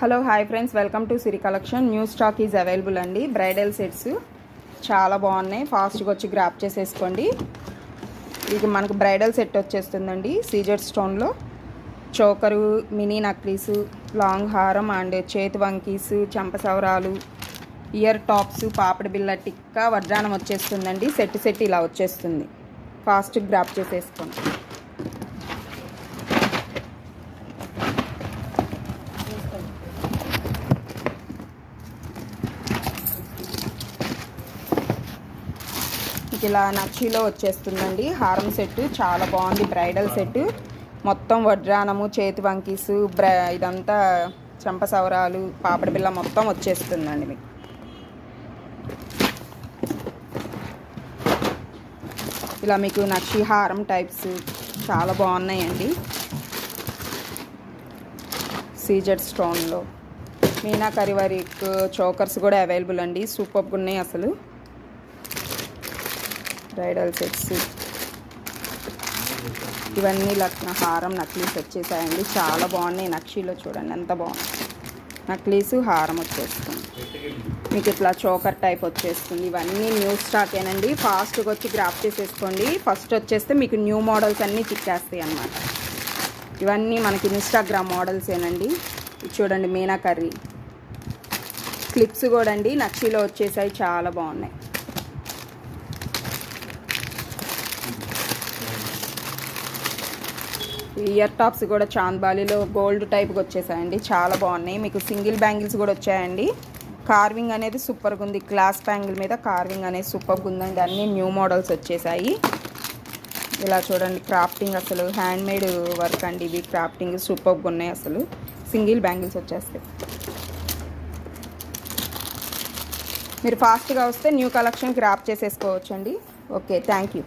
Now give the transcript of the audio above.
Hello hi friends, welcome to Siri collection. New stock is available అండి. Bridal sets చాలా బాగున్నాయి, ఫాస్ట్గా వచ్చి గ్రాప్ చేసేసుకోండి. ఇది మనకు బ్రైడల్ సెట్ వచ్చేస్తుందండి. సీజర్ స్టోన్లో చోకరు, మినీ నక్లీసు, లాంగ్ హారం అండ్ చేతి వంకీసు, చెంపసవరాలు, ఇయర్ టాప్స్, పాపడి బిళ్ళ, టిక్కా, వడ్రానం వచ్చేస్తుందండి. సెట్ ఇలా వచ్చేస్తుంది. ఫాస్ట్ గ్రాప్ చేసేసుకోండి. ఇలా నక్షీలో వచ్చేస్తుందండి. హారం సెట్ చాలా బాగుంది. బ్రైడల్ సెట్ మొత్తం వడ్రానము, చేతి వంకీసు, ఇదంతా చెంపసవరాలు, పాపడి బిళ్ళ మొత్తం వచ్చేస్తుందండి. మీకు ఇలా మీకు నక్షి హారం టైప్స్ చాలా బాగున్నాయండి. సీజెడ్ స్టోన్లో మీనాకరి వర్క్ చోకర్స్ కూడా అవైలబుల్ అండి. సూపర్గా ఉన్నాయి అసలు. బ్రైడల్ సెట్స్ ఇవన్నీ హారం నక్లీస్ వచ్చేసాయండి. చాలా బాగున్నాయి. నక్షీలో చూడండి ఎంత బాగుంది. నక్లీసు హారం వచ్చేస్తుంది. మీకు ఇట్లా చోకర్ టైప్ వచ్చేస్తుంది. ఇవన్నీ న్యూ స్టాకేనండి. ఫాస్ట్గా వచ్చి గ్రాప్ చేసేసుకోండి. ఫస్ట్ వచ్చేస్తే మీకు న్యూ మోడల్స్ అన్నీ చిక్కేస్తాయి అన్నమాట. ఇవన్నీ మనకి ఇన్స్టాగ్రామ్ మోడల్సేనండి. చూడండి మీనాకర్రీ క్లిప్స్ కూడా అండి నక్షీలో వచ్చేసాయి. చాలా బాగున్నాయి. ఇయర్ టాప్స్ కూడా చాంద్బాలిలో గోల్డ్ టైప్గా వచ్చేసాయండి. చాలా బాగున్నాయి. మీకు సింగిల్ బ్యాంగిల్స్ కూడా వచ్చాయండి. కార్వింగ్ అనేది సూపర్గా ఉంది. గ్లాస్ బ్యాంగిల్ మీద కార్వింగ్ అనేది సూపర్గా ఉందండి. అన్నీ న్యూ మోడల్స్ వచ్చేసాయి. ఇలా చూడండి క్రాఫ్టింగ్ అసలు హ్యాండ్మేడ్ వర్క్ అండి. ఇవి క్రాఫ్టింగ్ సూపర్గా ఉన్నాయి. అసలు సింగిల్ బ్యాంగిల్స్ వచ్చేస్తాయి. మీరు ఫాస్ట్గా వస్తే న్యూ కలెక్షన్ గ్రాప్ చేసేసుకోవచ్చండి. Okay, thank you.